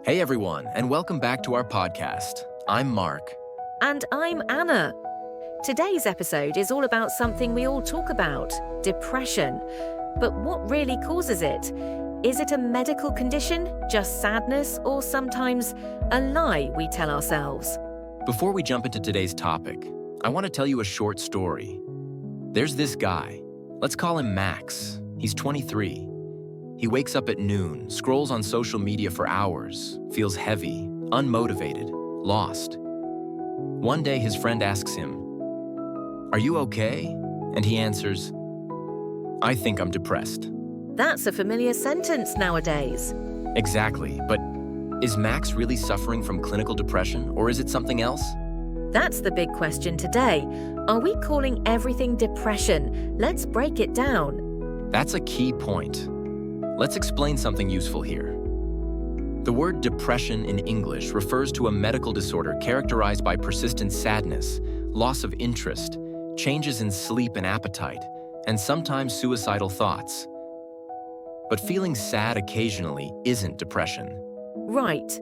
Hey everyone, and welcome back to our podcast. I'm Mark. And I'm Anna. Today's episode is all about something we all talk about, depression. But what really causes it? Is it a medical condition, just sadness, or sometimes a lie we tell ourselves? Before we jump into today's topic, I want to tell you a short story. There's this guy. Let's call him Max. He's 23. He wakes up at noon, scrolls on social media for hours, feels heavy, unmotivated, lost. One day his friend asks him, "Are you okay?" And he answers, "I think I'm depressed." That's a familiar sentence nowadays. Exactly, but is Max really suffering from clinical depression, or is it something else? That's the big question today. Are we calling everything depression? Let's break it down. That's a key point. Let's explain something useful here. The word depression in English refers to a medical disorder characterized by persistent sadness, loss of interest, changes in sleep and appetite, and sometimes suicidal thoughts. But feeling sad occasionally isn't depression. Right.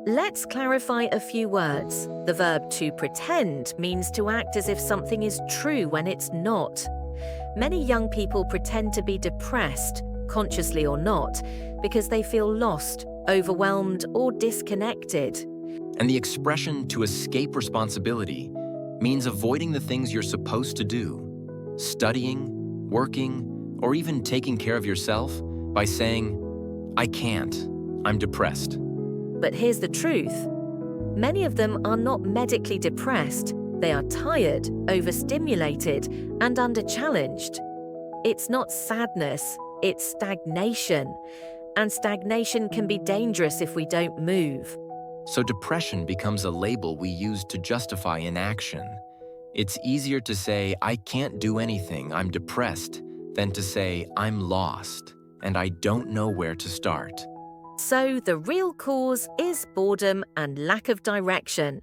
Let's clarify a few words. The verb to pretend means to act as if something is true when it's not. Many young people pretend to be depressed, consciously or not, because they feel lost, overwhelmed, or disconnected. And the expression to escape responsibility means avoiding the things you're supposed to do, studying, working, or even taking care of yourself by saying, "I can't, I'm depressed." But here's the truth. Many of them are not medically depressed. They are tired, overstimulated, and under-challenged. It's not sadness, it's stagnation. And stagnation can be dangerous if we don't move. So depression becomes a label we use to justify inaction. It's easier to say, "I can't do anything, I'm depressed," than to say, "I'm lost, and I don't know where to start." So the real cause is boredom and lack of direction.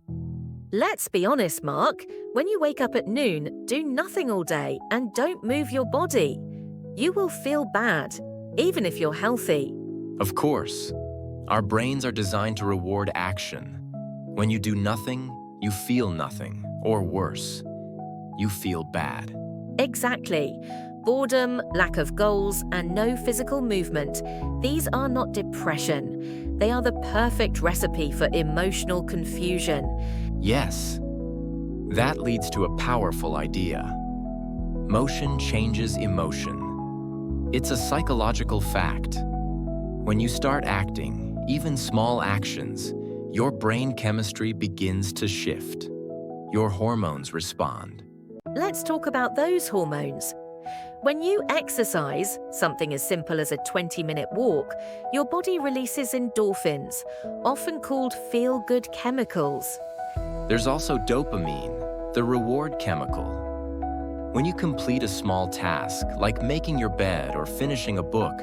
Let's be honest, Mark. When you wake up at noon, do nothing all day and don't move your body. You will feel bad, even if you're healthy. Of course, our brains are designed to reward action. When you do nothing, you feel nothing, or worse, you feel bad. Exactly. Boredom, lack of goals, and no physical movement, these are not depression. They are the perfect recipe for emotional confusion. Yes, that leads to a powerful idea. Motion changes emotion. It's a psychological fact. When you start acting, even small actions, your brain chemistry begins to shift. Your hormones respond. Let's talk about those hormones. When you exercise, something as simple as a 20-minute walk, your body releases endorphins, often called feel-good chemicals. There's also dopamine, the reward chemical. When you complete a small task, like making your bed or finishing a book,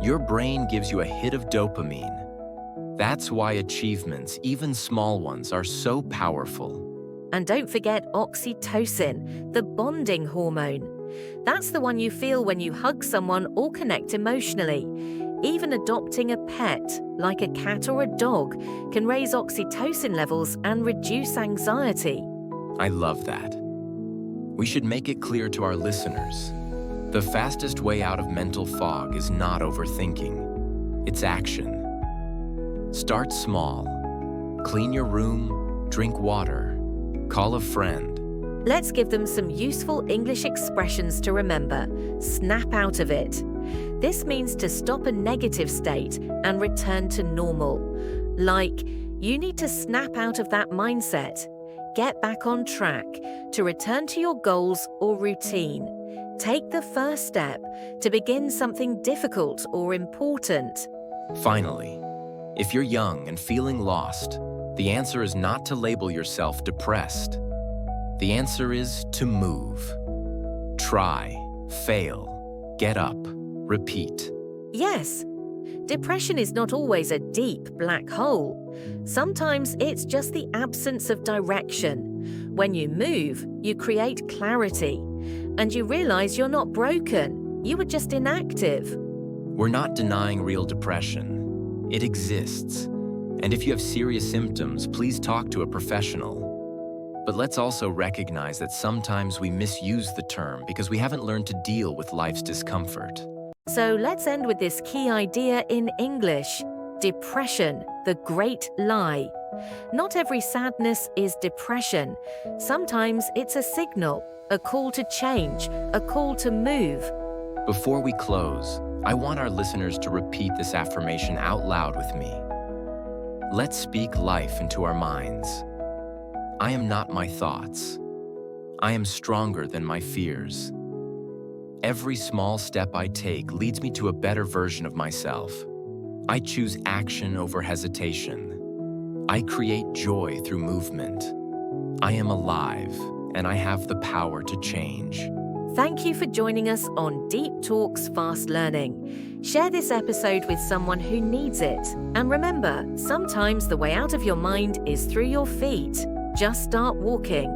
your brain gives you a hit of dopamine. That's why achievements, even small ones, are so powerful. And don't forget oxytocin, the bonding hormone. That's the one you feel when you hug someone or connect emotionally. Even adopting a pet, like a cat or a dog, can raise oxytocin levels and reduce anxiety. I love that. We should make it clear to our listeners. The fastest way out of mental fog is not overthinking. It's action. Start small. Clean your room, drink water, call a friend. Let's give them some useful English expressions to remember. Snap out of it. This means to stop a negative state and return to normal. Like, you need to snap out of that mindset. Get back on track to return to your goals or routine. Take the first step to begin something difficult or important. Finally, if you're young and feeling lost, the answer is not to label yourself depressed. The answer is to move. Try, fail, get up, repeat. Yes, depression is not always a deep black hole. Sometimes it's just the absence of direction. When you move, you create clarity, and you realize you're not broken. You were just inactive. We're not denying real depression. It exists. And if you have serious symptoms, please talk to a professional. But let's also recognize that sometimes we misuse the term because we haven't learned to deal with life's discomfort. So let's end with this key idea in English. Depression, the great lie. Not every sadness is depression. Sometimes it's a signal, a call to change, a call to move. Before we close, I want our listeners to repeat this affirmation out loud with me. Let's speak life into our minds. I am not my thoughts. I am stronger than my fears. Every small step I take leads me to a better version of myself. I choose action over hesitation. I create joy through movement. I am alive, and I have the power to change. Thank you for joining us on Deep Talks Fast Learning. Share this episode with someone who needs it. And remember, sometimes the way out of your mind is through your feet. Just start walking.